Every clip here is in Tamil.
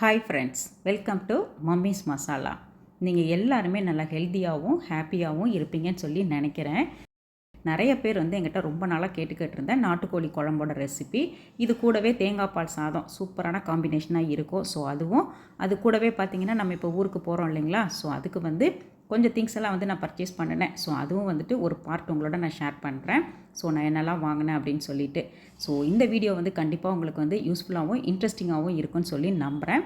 Hi friends, welcome to mummy's masala. நீங்கள் எல்லாருமே நல்லா ஹெல்த்தியாகவும் ஹாப்பியாகவும் இருப்பீங்கன்னு சொல்லி நினைக்கிறேன். நிறைய பேர் என்கிட்ட ரொம்ப நாளாக கேட்டுக்கிட்டு நாட்டுக்கோழி குழம்போட ரெசிபி. இது கூடவே தேங்காய் பால் சாதம் சூப்பரான காம்பினேஷனாக இருக்கும். ஸோ அதுவும் அது கூடவே பார்த்திங்கன்னா நம்ம இப்போ ஊருக்கு போகிறோம் இல்லைங்களா. ஸோ அதுக்கு கொஞ்சம் திங்ஸ் எல்லாம் நான் பர்ச்சேஸ் பண்ணினேன். ஸோ அதுவும் ஒரு பார்ட் உங்களோட நான் ஷேர் பண்ணுறேன். ஸோ நான் என்னெல்லாம் வாங்கினேன் அப்படின்னு சொல்லிட்டு. ஸோ இந்த வீடியோ கண்டிப்பாக உங்களுக்கு யூஸ்ஃபுல்லாகவும் இன்ட்ரெஸ்டிங்காகவும் இருக்குன்னு சொல்லி நம்புகிறேன்.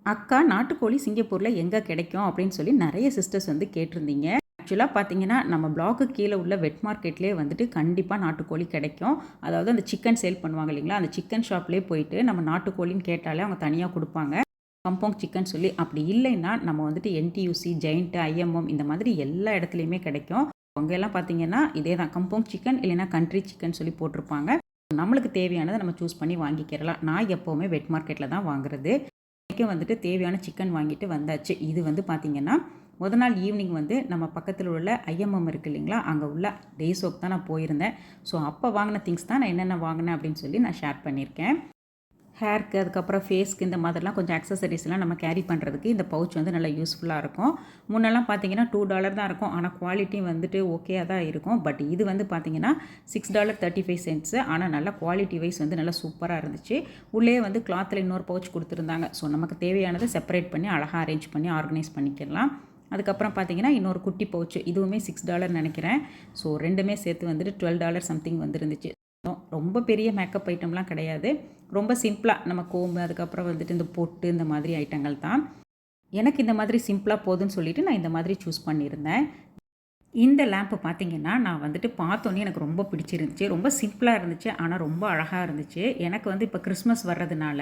அக்கா, நாட்டுக்கோழி சிங்கப்பூரில் எங்கே கிடைக்கும் அப்படின்னு சொல்லி நிறைய சிஸ்டர்ஸ் கேட்டிருந்தீங்க. ஆக்சுவலாக பார்த்தீங்கன்னா நம்ம பிளாக்கு கீழே உள்ள வெட் மார்க்கெட்லேயே கண்டிப்பாக நாட்டுக்கோழி கிடைக்கும். அதாவது அந்த சிக்கன் சேல் பண்ணுவாங்க இல்லைங்களா, அந்த சிக்கன் ஷாப்லேயே போயிட்டு நம்ம நாட்டுக்கோழின்னு கேட்டாலே அவங்க தனியாக கொடுப்பாங்க, கம்போங் சிக்கன் சொல்லி. அப்படி இல்லைன்னா நம்ம என்டியூசி, ஜெயிண்ட், ஐஎம்எம் இந்த மாதிரி எல்லா இடத்துலையுமே கிடைக்கும். அங்கெல்லாம் பார்த்தீங்கன்னா இதே தான் கம்போங் சிக்கன், இல்லைன்னா கண்ட்ரி சிக்கன் சொல்லி போட்டிருப்பாங்க. நம்மளுக்கு தேவையானதை நம்ம சூஸ் பண்ணி வாங்கிக்கிறலாம். நான் எப்போவுமே வெட் மார்க்கெட்டில் தான் வாங்குறது. தேவையான சிக்கன் வாங்கிட்டு வந்தாச்சு. இது பார்த்தீங்கன்னா முதல் நாள் ஈவினிங் நம்ம பக்கத்தில் உள்ள ஐஎம்எம் இருக்குது இல்லைங்களா, அங்கே உள்ள டே சோப் தான் நான் போயிருந்தேன். ஸோ அப்போ வாங்கின திங்ஸ் தான் நான் என்னென்ன வாங்கினேன் அப்படின்னு சொல்லி நான் ஷேர் பண்ணியிருக்கேன். ஹேருக்கு, அதுக்கப்புறம் ஃபேஸ்க்கு இந்த மாதிரிலாம் கொஞ்சம் அக்சசரிஸ்லாம் நம்ம கேரி பண்ணுறதுக்கு இந்த பவுச் நல்லா யூஸ்ஃபுல்லாக இருக்கும். முன்னெல்லாம் பார்த்தீங்கன்னா $2 தான் இருக்கும். ஆனால் குவாலிட்டி ஓகேயாக தான் இருக்கும். பட் இது பார்த்தீங்கன்னா $6.35. ஆனால் நல்லா குவாலிட்டி வைஸ் நல்லா சூப்பராக இருந்துச்சு. உள்ளே கிளாத்தில் இன்னொரு பவுச் கொடுத்துருந்தாங்க. ஸோ நமக்கு தேவையானதை செப்பரேட் பண்ணி அழகாக அரேஞ்ச் பண்ணி ஆர்கனைஸ் பண்ணிக்கலாம். அதுக்கப்புறம் பார்த்தீங்கன்னா இன்னொரு குட்டி பவுச்சு, இதுவுமே $6 நினைக்கிறேன். ஸோ ரெண்டுமே சேர்த்து $12 சம்திங் வந்துருந்துச்சு. ரொம்ப பெரிய மேக்கப் ஐட்டம்லாம் கிடையாது. ரொம்ப சிம்பிளாக நம்ம கோம்பு, அதுக்கப்புறம் இந்த பொட்டு, இந்த மாதிரி ஐட்டங்கள் தான். எனக்கு இந்த மாதிரி சிம்பிளாக போதுன்னு சொல்லிவிட்டு நான் இந்த மாதிரி சூஸ் பண்ணியிருந்தேன். இந்த லேம்ப்பு பார்த்தீங்கன்னா நான் பார்த்தோன்னே எனக்கு ரொம்ப பிடிச்சிருந்துச்சு. ரொம்ப சிம்பிளாக இருந்துச்சு, ஆனால் ரொம்ப அழகாக இருந்துச்சு. எனக்கு இப்போ கிறிஸ்மஸ் வர்றதுனால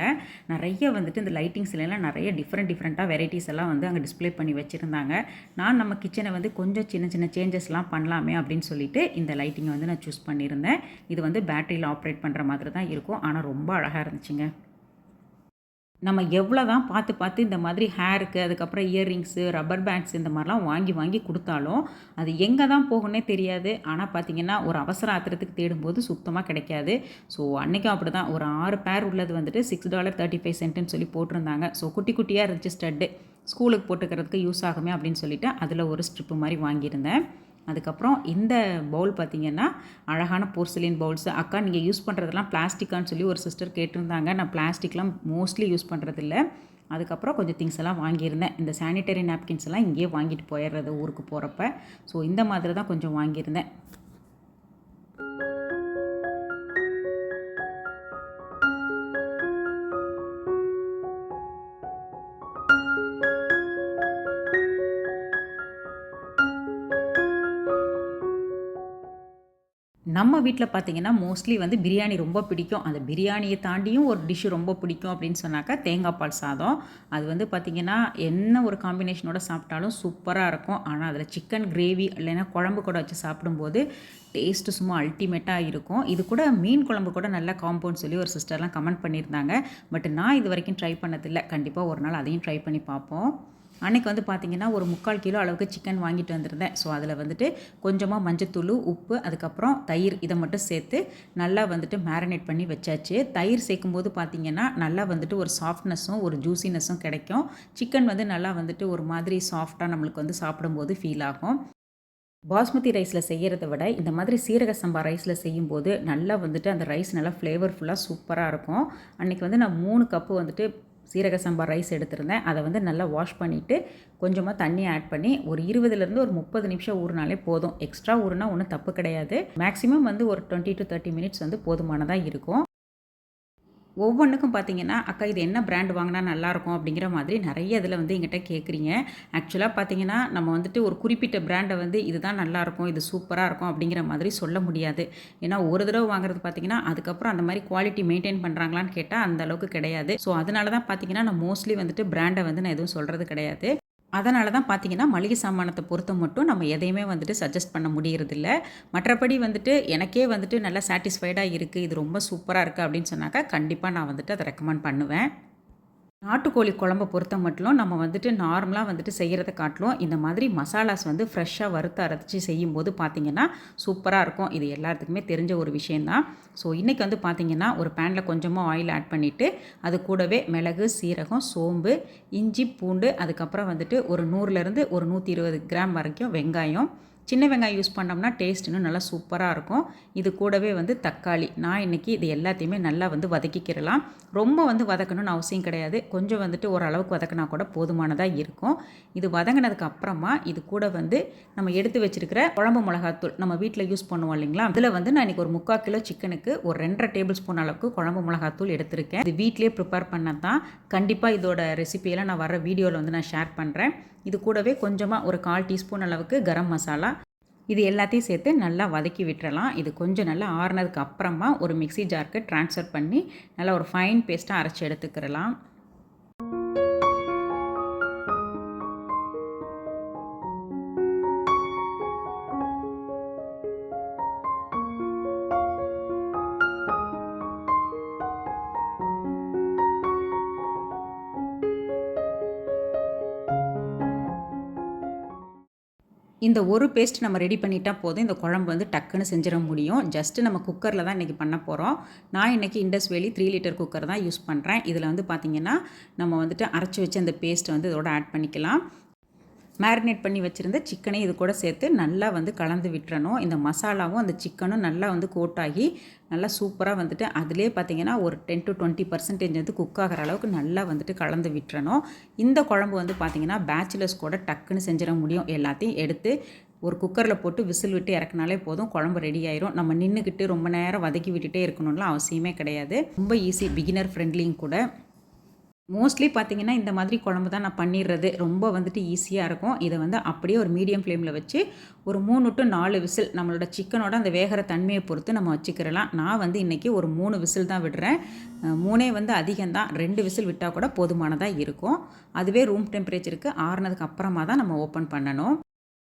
நிறைய இந்த லைட்டிங்ஸ்லாம் நிறைய டிஃப்ரெண்ட்டாக வெரைட்டிஸ் எல்லாம் அங்கே டிஸ்ப்ளே பண்ணி வச்சுருந்தாங்க. நான் நம்ம கிச்சனை கொஞ்சம் சின்ன சின்ன சேஞ்சஸ்லாம் பண்ணலாமே அப்படின்னு சொல்லிட்டு இந்த லைட்டிங்கை நான் சூஸ் பண்ணியிருந்தேன். இது பேட்டரியில் ஆப்ரேட் பண்ணுற மாதிரி தான் இருக்கும், ஆனால் ரொம்ப அழகாக இருந்துச்சுங்க. நம்ம எவ்வளோ தான் பார்த்து இந்த மாதிரி ஹேருக்கு, அதுக்கப்புறம் இயர்ரிங்ஸு, ரப்பர் பேண்ட்ஸ் இந்த மாதிரிலாம் வாங்கி கொடுத்தாலும் அது எங்கே தான் போகணுன்னே தெரியாது. ஆனால் பார்த்திங்கன்னா ஒரு அவசர ஆத்திரத்துக்கு தேடும்போது சுத்தமாக கிடைக்காது. ஸோ அன்றைக்கும் அப்படி தான் ஒரு 6 பேர் உள்ளது $6.35 சொல்லி போட்டிருந்தாங்க. ஸோ குட்டி குட்டியாக இருந்துச்சு ஸ்டட்டு. ஸ்கூலுக்கு போட்டுக்கிறதுக்கு யூஸ் ஆகுமே அப்படின்னு சொல்லிவிட்டு அதில் ஒரு ஸ்ட்ரிப்பு மாதிரி வாங்கியிருந்தேன். அதுக்கப்புறம் இந்த பவுல் பார்த்திங்கன்னா அழகான போர்சிலின் பவுல்ஸு. அக்கா, நீங்கள் யூஸ் பண்ணுறதெல்லாம் பிளாஸ்டிக்கான்னு சொல்லி ஒரு சிஸ்டர் கேட்டிருந்தாங்க. நான் பிளாஸ்டிக்லாம் மோஸ்ட்லி யூஸ் பண்ணுறதில்ல. அதுக்கப்புறம் கொஞ்சம் திங்ஸ் எல்லாம் வாங்கியிருந்தேன். இந்த சானிட்டரி நாப்கின்ஸ் எல்லாம் இங்கேயே வாங்கிட்டு போயிடுறது ஊருக்கு போகிறப்ப. ஸோ இந்த மாதிரி தான் கொஞ்சம் வாங்கியிருந்தேன். நம்ம வீட்டில் பார்த்தீங்கன்னா மோஸ்ட்லி பிரியாணி ரொம்ப பிடிக்கும். அந்த பிரியாணியை தாண்டியும் ஒரு டிஷ்ஷு ரொம்ப பிடிக்கும் அப்படின்னு சொன்னாக்கா தேங்காய் பால் சாதம். அது பார்த்திங்கன்னா என்ன ஒரு காம்பினேஷனோட சாப்பிட்டாலும் சூப்பராக இருக்கும். ஆனால் அதில் சிக்கன் கிரேவி இல்லைன்னா குழம்பு கூட வச்சு சாப்பிடும்போது டேஸ்ட்டு சும்மா அல்டிமேட்டாக இருக்கும். இது கூட மீன் குழம்பு கூட நல்ல காம்பவுண்ட் சொல்லி ஒரு சிஸ்டர்லாம் கமெண்ட் பண்ணியிருந்தாங்க. பட் நான் இது வரைக்கும் ட்ரை பண்ணதில்லை. கண்டிப்பாக ஒரு நாள் அதையும் ட்ரை பண்ணி பார்ப்போம். அன்றைக்கி பார்த்திங்கன்னா ஒரு 3/4 கிலோ அளவுக்கு சிக்கன் வாங்கிட்டு வந்திருந்தேன். ஸோ அதில் கொஞ்சமாக மஞ்சத்தூள், உப்பு, அதுக்கப்புறம் தயிர் இதை மட்டும் சேர்த்து நல்லா மேரினேட் பண்ணி வச்சாச்சு. தயிர் சேர்க்கும்போது பார்த்திங்கன்னா நல்லா ஒரு சாஃப்ட்னஸும் ஒரு ஜூசினஸும் கிடைக்கும். சிக்கன் நல்லா ஒரு மாதிரி சாஃப்டாக நம்மளுக்கு சாப்பிடும்போது ஃபீல் ஆகும். பாஸ்மதி ரைஸில் செய்கிறத விட இந்த மாதிரி சீரக சம்பா ரைஸில் செய்யும்போது நல்லா அந்த ரைஸ் நல்லா ஃப்ளேவர்ஃபுல்லாக சூப்பராக இருக்கும். அன்றைக்கி நான் 3 கப்பு சீரக சம்பா ரைஸ் எடுத்திருந்தேன். அதை நல்லா வாஷ் பண்ணிவிட்டு கொஞ்சமாக தண்ணி ஆட் பண்ணி ஒரு 20லேருந்து ஒரு 30 நிமிஷம் ஊறினாலே போதும். எக்ஸ்ட்ரா ஊறினா ஒன்றும் தப்பு கிடையாது. மேக்ஸிமம் ஒரு 20 to 30 மினிட்ஸ் போதுமானதாக இருக்கும். ஒவ்வொன்றுக்கும் பார்த்தீங்கன்னா, அக்கா இது என்ன பிராண்ட் வாங்கினா நல்லாயிருக்கும் அப்படிங்கிற மாதிரி நிறைய இதில் எங்கிட்ட கேட்குறீங்க. ஆக்சுவலாக பார்த்தீங்கன்னா நம்ம ஒரு குறிப்பிட்ட பிராண்டை இதுதான் நல்லாயிருக்கும், இது சூப்பராக இருக்கும் அப்படிங்கிற மாதிரி சொல்ல முடியாது. ஏன்னா ஒரு தடவை வாங்குறது பார்த்தீங்கன்னா அதுக்கப்புறம் அந்த மாதிரி குவாலிட்டி மெயின்டைன் பண்ணுறாங்களான்னு கேட்டால் அந்த அளவுக்கு கிடையாது. ஸோ அதனால தான் பார்த்தீங்கன்னா நான் மோஸ்ட்லி பிராண்டை நான் எதுவும் சொல்கிறது கிடையாது. அதனால தான் பார்த்தீங்கன்னா மளிகை சாமானத்தை பொறுத்த மட்டும் நம்ம எதையுமே சஜஸ்ட் பண்ண முடியறதில்ல. மற்றபடி எனக்கே நல்லா சாட்டிஸ்ஃபைடாக இருக்குது, இது ரொம்ப சூப்பராக இருக்குது அப்படின்னு சொன்னாக்கா கண்டிப்பாக நான் அதை ரெக்கமெண்ட் பண்ணுவேன். நாட்டுக்கோழி குழம்ப பொறுத்த மட்டும் நம்ம வந்துட்டு நார்மலாக வந்துட்டு செய்கிறத காட்டிலும் இந்த மாதிரி மசாலாஸ் வந்து ஃப்ரெஷ்ஷாக வறுத்து அரைச்சி செய்யும்போது பார்த்திங்கன்னா சூப்பராக இருக்கும். இது எல்லாத்துக்குமே தெரிஞ்ச ஒரு விஷயந்தான். ஸோ இன்றைக்கி வந்து பார்த்திங்கன்னா ஒரு பேனில் கொஞ்சமாக ஆயில் ஆட் பண்ணிவிட்டு அது கூடவே மிளகு, சீரகம், சோம்பு, இஞ்சி, பூண்டு, அதுக்கப்புறம் வந்துட்டு ஒரு 100லேருந்து ஒரு 120 கிராம் வரைக்கும் வெங்காயம், சின்ன வெங்காயம் யூஸ் பண்ணோம்னா டேஸ்ட் இன்னும் நல்லா சூப்பராக இருக்கும். இது கூடவே வந்து தக்காளி, நான் இன்றைக்கி இது எல்லாத்தையுமே நல்லா வந்து வதக்கிக்கிறலாம். ரொம்ப வந்து வதக்கணும்னு அவசியம் கிடையாது. கொஞ்சம் வந்துட்டு ஓரளவுக்கு வதக்கினா கூட போதுமானதாக இருக்கும். இது வதங்கினதுக்கு அப்புறமா இது கூட வந்து நம்ம எடுத்து வச்சுருக்கிற குழம்பு மிளகாத்தூள் நம்ம வீட்டில் யூஸ் பண்ணுவோம் இல்லைங்களா, அதில் வந்து நான் இன்றைக்கி ஒரு 3/4 கிலோ சிக்கனுக்கு ஒரு 2.5 டேபிள் ஸ்பூன் அளவுக்கு குழம்பு மிளகாத்தூள் எடுத்திருக்கேன். இது வீட்டிலே ப்ரிப்பேர் பண்ணது தான். கண்டிப்பாக இதோட ரெசிபியெல்லாம் நான் வர வீடியோவில் வந்து நான் ஷேர் பண்ணுறேன். இது கூடவே கொஞ்சமாக ஒரு 1/4 டீஸ்பூன் அளவுக்கு கரம் மசாலா, இது எல்லாத்தையும் சேர்த்து நல்லா வதக்கி விட்டுறலாம். இது கொஞ்சம் நல்லா ஆறுனதுக்கு அப்புறமா ஒரு மிக்ஸி ஜாருக்கு ட்ரான்ஸ்ஃபர் பண்ணி நல்லா ஒரு ஃபைன் பேஸ்ட்டாக அரைச்சி எடுத்துக்கிறலாம். இந்த ஒரு பேஸ்ட் நம்ம ரெடி பண்ணிட்டா போதும். இந்த குழம்பு வந்து டக்குன்னு செஞ்சிட முடியும். ஜஸ்ட்டு நம்ம குக்கரில் தான் இன்றைக்கி பண்ண போகிறோம். நான் இன்றைக்கி இண்டஸ் வேலி 3 லிட்டர் குக்கர் தான் யூஸ் பண்ணுறேன். இதில் வந்து பார்த்திங்கன்னா நம்ம வந்துட்டு அரைச்சி வச்சு அந்த பேஸ்ட்டை வந்து இதோட ஆட் பண்ணிக்கலாம். மேரினேட் பண்ணி வச்சுருந்த சிக்கனையும் இது கூட சேர்த்து நல்லா வந்து கலந்து விட்டுறணும். இந்த மசாலாவும் அந்த சிக்கனும் நல்லா வந்து கோட் ஆகி நல்லா சூப்பராக வந்துட்டு அதிலே பார்த்திங்கன்னா ஒரு 10 to 20% வந்து குக் ஆகிற அளவுக்கு நல்லா வந்துட்டு கலந்து விட்டுறணும். இந்த குழம்பு வந்து பார்த்திங்கன்னா பேச்சுலர்ஸ் கூட டக்குன்னு செஞ்சிட முடியும். எல்லாத்தையும் எடுத்து ஒரு குக்கரில் போட்டு விசில் விட்டு இறக்குனாலே போதும், குழம்பு ரெடி ஆயிரும். நம்ம நின்றுக்கிட்டு ரொம்ப நேரம் வதக்கி விட்டுட்டே இருக்கணும்லாம் அவசியமே கிடையாது. ரொம்ப ஈஸி, பிகினர் ஃப்ரெண்ட்லியும் கூட. மோஸ்ட்லி பார்த்திங்கன்னா இந்த மாதிரி குழம்பு தான் நான் பண்ணிடுறது. ரொம்ப வந்துட்டு ஈஸியாக இருக்கும். இதை வந்து அப்படியே ஒரு மீடியம் ஃப்ளேமில் வச்சு ஒரு 3 to 4 விசில் நம்மளோட சிக்கனோட அந்த வேகிற தன்மையை பொறுத்து நம்ம வச்சுக்கிறலாம். நான் வந்து இன்றைக்கி ஒரு 3 விசில் தான் விடுறேன். 3 வந்து அதிகம்தான். 2 விசில் விட்டால் கூட போதுமானதாக இருக்கும். அதுவே ரூம் டெம்பரேச்சருக்கு ஆறுனதுக்கு அப்புறமா தான் நம்ம ஓப்பன் பண்ணணும்.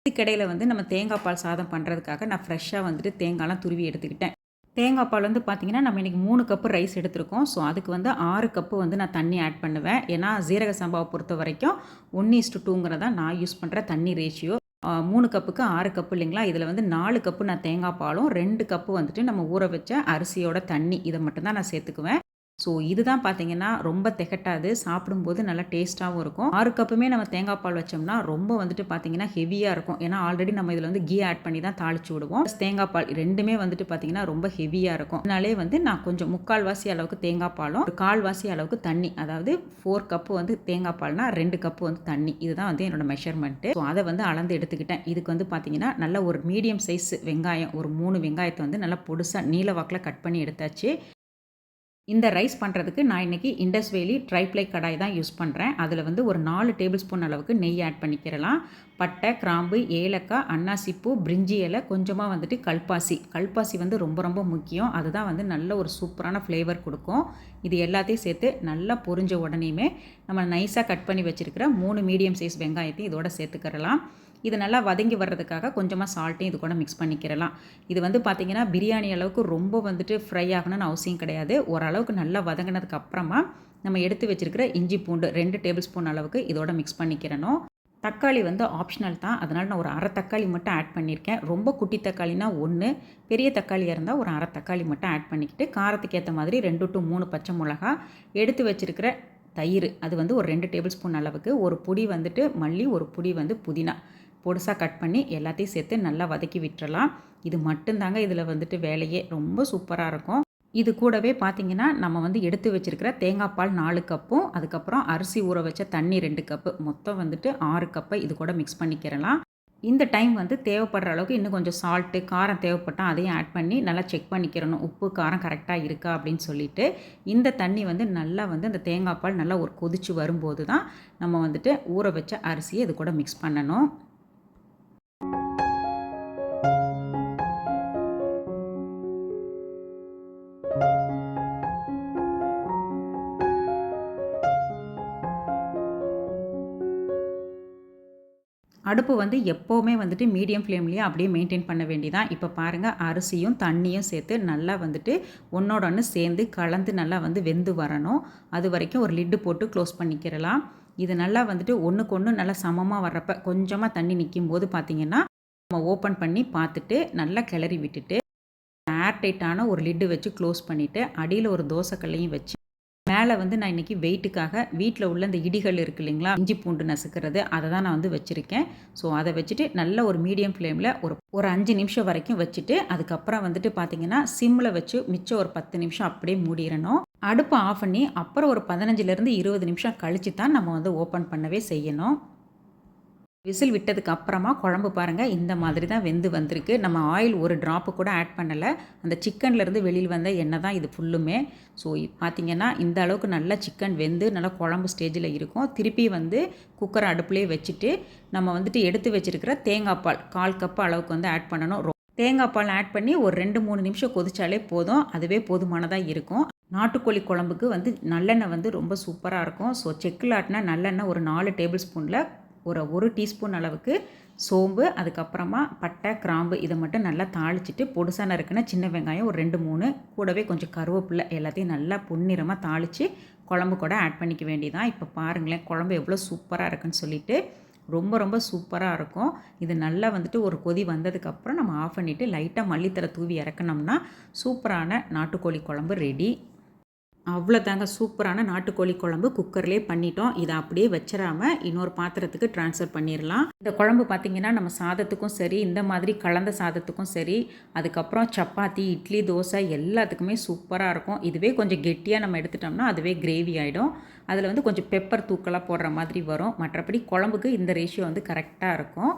இதுக்கிடையில் வந்து நம்ம தேங்காய் பால் சாதம் பண்ணுறதுக்காக நான் ஃப்ரெஷ்ஷாக வந்துட்டு தேங்காய்லாம் துருவி எடுத்துக்கிட்டேன். தேங்காய் பால் வந்து பார்த்திங்கன்னா நம்ம இன்றைக்கி 3 கப்பு ரைஸ் எடுத்திருக்கோம். ஸோ அதுக்கு வந்து 6 கப்பு வந்து நான் தண்ணி ஆட் பண்ணுவேன். ஏன்னா சீரக சம்பாவை பொறுத்த வரைக்கும் 1:2ங்கிறதா நான் யூஸ் பண்ணுற தண்ணி ரேஷியோ. 3 கப்புக்கு 6 கப்பு இல்லைங்களா, இதில் வந்து 4 கப்பு நான் தேங்காய் பாலும் 2 கப்பு வந்துட்டு நம்ம ஊற வச்ச அரிசியோட தண்ணி, இதை மட்டும்தான் நான் சேர்த்துக்குவேன். ஸோ இதுதான் பார்த்திங்கன்னா ரொம்ப திகட்டாது, சாப்பிடும்போது நல்லா டேஸ்ட்டாகவும் இருக்கும். 6 கப்புமே நம்ம தேங்காய் பால் வச்சோம்னா ரொம்ப வந்துட்டு பார்த்திங்கன்னா ஹெவியாக இருக்கும். ஏன்னா ஆல்ரெடி நம்ம இதில் வந்து கீ ஆட் பண்ணி தான் தாளித்து விடுவோம். தேங்காய் பால் ரெண்டுமே வந்துட்டு பார்த்திங்கன்னா ரொம்ப ஹெவியாக இருக்கும். அதனாலே வந்து நான் கொஞ்சம் 3/4 வாசி அளவுக்கு தேங்காய் பாலும் 1/4 வாசி அளவுக்கு தண்ணி, அதாவது 4 கப்பு வந்து தேங்காய் பால்னா 2 கப்பு வந்து தண்ணி, இதுதான் வந்து என்னோட மெஷர்மெண்ட்டு. ஸோ அதை வந்து அளந்து எடுத்துக்கிட்டேன். இதுக்கு வந்து பார்த்திங்கன்னா நல்ல ஒரு மீடியம் சைஸ் வெங்காயம், ஒரு 3 வெங்காயத்தை வந்து நல்லா பொடுசாக நீல வாக்கில் கட் பண்ணி எடுத்தாச்சு. இந்த ரைஸ் பண்ணுறதுக்கு நான் இன்றைக்கி இண்டஸ் வேலி ட்ரைப்ளை கடாய் தான் யூஸ் பண்ணுறேன். அதில் வந்து ஒரு 4 டேபிள் ஸ்பூன் அளவுக்கு நெய் ஆட் பண்ணிக்கிறலாம். பட்டை, கிராம்பு, ஏலக்காய், அன்னாசிப்பூ, பிரிஞ்சி இலை, கொஞ்சமாக வந்துட்டு கல்பாசி வந்து ரொம்ப ரொம்ப முக்கியம். அதுதான் வந்து நல்ல ஒரு சூப்பரான ஃப்ளேவர் கொடுக்கும். இது எல்லாத்தையும் சேர்த்து நல்லா பொரிஞ்ச உடனேயுமே நம்ம நைஸாக கட் பண்ணி வச்சுருக்கிற 3 மீடியம் சைஸ் வெங்காயத்தையும் இதோட சேர்த்துக்கிறலாம். இது நல்லா வதங்கி வர்றதுக்காக கொஞ்சமாக சால்ட்டையும் இது கூட மிக்ஸ் பண்ணிக்கிறலாம். இது வந்து பார்த்திங்கன்னா பிரியாணி அளவுக்கு ரொம்ப வந்துட்டு ஃப்ரை ஆகணும்னு அவசியம் கிடையாது. ஓரளவுக்கு நல்லா வதங்கினதுக்கு அப்புறமா நம்ம எடுத்து வச்சுருக்கிற இஞ்சி பூண்டு 2 டேபிள் ஸ்பூன் அளவுக்கு இதோட மிக்ஸ் பண்ணிக்கிறணும். தக்காளி வந்து ஆப்ஷனல் தான், அதனால் நான் ஒரு 1/2 தக்காளி மட்டும் ஆட் பண்ணியிருக்கேன். ரொம்ப குட்டி தக்காளினா 1, பெரிய தக்காளியாக இருந்தால் ஒரு 1/2 தக்காளி மட்டும் ஆட் பண்ணிக்கிட்டு காரத்துக்கு ஏற்ற மாதிரி 2 to 3 பச்சை மிளகா, எடுத்து வச்சுருக்கிற தயிர், அது வந்து ஒரு 2 டேபிள் ஸ்பூன் அளவுக்கு, ஒரு புடி வந்துட்டு மல்லி, ஒரு புடி வந்து புதினா பொடுசாக கட் பண்ணி எல்லாத்தையும் சேர்த்து நல்லா வதக்கி விட்டுறலாம். இது மட்டும்தாங்க இதில் வந்துட்டு வேலையே, ரொம்ப சூப்பராக இருக்கும். இது கூடவே பார்த்திங்கன்னா நம்ம வந்து எடுத்து வச்சுருக்கிற தேங்காய் பால் 4 கப்பும், அதுக்கப்புறம் அரிசி ஊற வச்ச தண்ணி 2 கப்பு, மொத்தம் வந்துட்டு 6 கப்பை இது கூட மிக்ஸ் பண்ணிக்கிறலாம். இந்த டைம் வந்து தேவைப்படுற அளவுக்கு இன்னும் கொஞ்சம் சால்ட்டு, காரம் தேவைப்பட்டால் அதையும் ஆட் பண்ணி நல்லா செக் பண்ணிக்கிறணும். உப்பு காரம் கரெக்டாக இருக்கா அப்படின்னு சொல்லிட்டு. இந்த தண்ணி வந்து நல்லா வந்து அந்த தேங்காய் பால் நல்லா ஒரு கொதிச்சு வரும்போது தான் நம்ம வந்துட்டு ஊற வச்ச அரிசியை இது கூட மிக்ஸ் பண்ணணும். அடுப்பு வந்து எப்போவுமே வந்துட்டு மீடியம் ஃப்ளேம்லேயே அப்படியே மெயின்டைன் பண்ண வேண்டியதான். இப்போ பாருங்கள், அரிசியும் தண்ணியும் சேர்த்து நல்லா வந்துட்டு ஒன்றோட ஒன்று சேர்ந்து கலந்து நல்லா வந்து வெந்து வரணும். அது வரைக்கும் ஒரு லிட்டு போட்டு க்ளோஸ் பண்ணிக்கிறலாம். இது நல்லா வந்துட்டு ஒன்றுக்கு ஒன்று நல்லா சமமாக வர்றப்ப கொஞ்சமாக தண்ணி நிற்கும்போது பார்த்திங்கன்னா, நம்ம ஓப்பன் பண்ணி பார்த்துட்டு நல்லா கிளறி விட்டுட்டு ஏர் டைட்டான ஒரு லிட்டு வச்சு க்ளோஸ் பண்ணிவிட்டு அடியில் ஒரு தோசைக்கல்லையும் வச்சு மேலே வந்து நான் இன்றைக்கி வெயிட்டுக்காக வீட்டில் உள்ள இந்த இடிகள் இருக்குது இல்லைங்களா, இஞ்சி பூண்டு நசுக்கிறது, அதை தான் நான் வந்து வச்சுருக்கேன். ஸோ அதை வச்சுட்டு நல்ல ஒரு மீடியம் ஃப்ளேமில் ஒரு 5 நிமிஷம் வரைக்கும் வச்சுட்டு அதுக்கப்புறம் வந்துட்டு பார்த்திங்கன்னா சிம்மில் வச்சு மிச்சம் ஒரு 10 நிமிஷம் அப்படியே மூடிடணும். அடுப்பை ஆஃப் பண்ணி அப்புறம் ஒரு 15லேருந்து 20 நிமிஷம் கழித்து தான் நம்ம வந்து ஓப்பன் பண்ணவே செய்யணும். விசில் விட்டதுக்கு அப்புறமா குழம்பு பாருங்கள் இந்த மாதிரி தான் வெந்து வந்திருக்கு. நம்ம ஆயில் ஒரு ட்ராப்பு கூட ஆட் பண்ணலை. அந்த சிக்கன்லேருந்து வெளியில் வந்த எண்ணெய் தான் இது ஃபுல்லுமே. ஸோ பார்த்திங்கன்னா இந்த அளவுக்கு நல்லா சிக்கன் வெந்து நல்லா குழம்பு ஸ்டேஜில் இருக்கும். திருப்பி வந்து குக்கரை அடுப்புலேயே வச்சுட்டு நம்ம வந்துட்டு எடுத்து வச்சுருக்கிற தேங்காய் பால் 1/4 கப் அளவுக்கு வந்து ஆட் பண்ணணும். தேங்காய் பால் ஆட் பண்ணி ஒரு 2-3 நிமிஷம் கொதிச்சாலே போதும். அதுவே போதுமானதாக இருக்கும். நாட்டுக்கோழி குழம்புக்கு வந்து நல்லெண்ணெய் வந்து ரொம்ப சூப்பராக இருக்கும். ஸோ செக்கில் ஆட்டினா நல்லெண்ணெய் ஒரு 4 டேபிள் ஸ்பூனில் ஒரு டீஸ்பூன் அளவுக்கு சோம்பு, அதுக்கப்புறமா பட்டை, கிராம்பு இதை மட்டும் நல்லா தாளிச்சிட்டு பொடுசாக நறுக்குன சின்ன வெங்காயம் ஒரு 2-3 கூடவே கொஞ்சம் கருவேப்பிலை எல்லாத்தையும் நல்லா பொன்னிறமாக தாளித்து குழம்பு கூட ஆட் பண்ணிக்க வேண்டியதான். இப்போ பாருங்களேன் குழம்பு எவ்வளோ சூப்பராக இருக்குன்னு சொல்லிட்டு ரொம்ப ரொம்ப சூப்பராக இருக்கும். இது நல்லா வந்துட்டு ஒரு கொதி வந்ததுக்கப்புறம் நம்ம ஆஃப் பண்ணிவிட்டு லைட்டாக மல்லித்தலை தூவி இறக்குனோம்னா சூப்பரான நாட்டுக்கோழி குழம்பு ரெடி. அவ்வளோதாங்க, சூப்பரான நாட்டுக்கோழி குழம்பு குக்கர்லேயே பண்ணிட்டோம். இதை அப்படியே வச்சிடாமல் இன்னொரு பாத்திரத்துக்கு ட்ரான்ஸ்ஃபர் பண்ணிடலாம். இந்த குழம்பு பார்த்திங்கன்னா நம்ம சாதத்துக்கும் சரி, இந்த மாதிரி கலந்த சாதத்துக்கும் சரி, அதுக்கப்புறம் சப்பாத்தி, இட்லி, தோசை எல்லாத்துக்குமே சூப்பராக இருக்கும். இதுவே கொஞ்சம் கெட்டியாக நம்ம எடுத்துட்டோம்னா அதுவே கிரேவி ஆகிடும். அதில் வந்து கொஞ்சம் பெப்பர் தூக்கலாக போடுற மாதிரி வரும். மற்றபடி குழம்புக்கு இந்த ரேஷியோ வந்து கரெக்டாக இருக்கும்.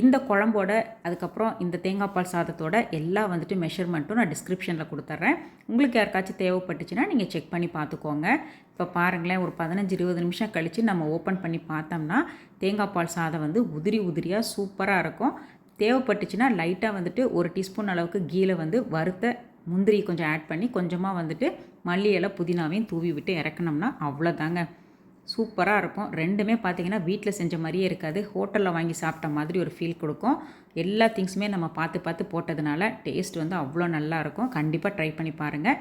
இந்த குழம்போட அதுக்கப்புறம் இந்த தேங்காய் பால் சாதத்தோட எல்லாம் வந்துட்டு மெஷர்மெண்ட்டும் நான் டிஸ்கிரிப்ஷனில் கொடுத்துட்றேன். உங்களுக்கு யாருக்காச்சும் தேவைப்பட்டுச்சுன்னா நீங்கள் செக் பண்ணி பார்த்துக்கோங்க. இப்போ பாருங்களேன், ஒரு 15-20 நிமிஷம் கழித்து நம்ம ஓப்பன் பண்ணி பார்த்தோம்னா தேங்காய் பால் சாதம் வந்து உதிரி உதிரியாக சூப்பராக இருக்கும். தேவைப்பட்டுச்சுன்னா லைட்டாக வந்துட்டு ஒரு டீஸ்பூன் அளவுக்கு கீழே வந்து வறுத்த முந்திரி கொஞ்சம் ஆட் பண்ணி கொஞ்சமாக வந்துட்டு மல்லி இலை புதினாவையும் தூவி விட்டு இறக்குனோம்னா அவ்வளோதாங்க, சூப்பராக இருக்கும். ரெண்டுமே பார்த்திங்கன்னா வீட்டில் செஞ்ச மாதிரியே இருக்காது, ஹோட்டலில் வாங்கி சாப்பிட்ட மாதிரி ஒரு ஃபீல் கொடுக்கும். எல்லா திங்ஸுமே நம்ம பார்த்து பார்த்து போட்டதுனால டேஸ்ட் வந்து அவ்வளோ நல்லாயிருக்கும். கண்டிப்பாக ட்ரை பண்ணி பாருங்கள்.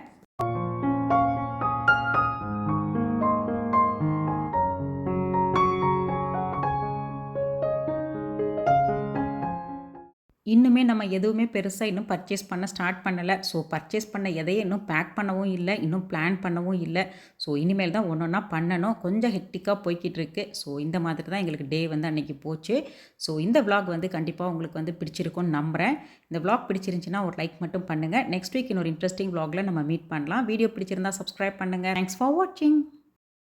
இன்னுமே நம்ம எதுவுமே பெருசாக இன்னும் பர்ச்சேஸ் பண்ண ஸ்டார்ட் பண்ணலை. ஸோ பர்ச்சேஸ் பண்ண எதையும் இன்னும் பேக் பண்ணவும் இல்லை, இன்னும் பிளான் பண்ணவும் இல்லை. ஸோ இனிமேல் தான் ஒன்று ஒன்றா பண்ணணும். கொஞ்சம் ஹெக்டிக்காக போய்கிட்டு இருக்கு. ஸோ இந்த மாதிரி தான் எங்களுக்கு டே வந்து அன்றைக்கி போச்சு. ஸோ இந்த விளாக் வந்து கண்டிப்பாக உங்களுக்கு வந்து பிடிச்சிருக்கும்னு நம்புகிறேன். இந்த விளாக் பிடிச்சிருந்துச்சின்னா ஒரு லைக் மட்டும் பண்ணுங்கள். நெக்ஸ்ட் வீக் இன்னொரு இன்ட்ரெஸ்டிங் விளாகில் நம்ம மீட் பண்ணலாம். வீடியோ பிடிச்சிருந்தா சப்ஸ்கிரைப் பண்ணுங்கள். தேங்க்ஸ் ஃபார் வாட்சிங்.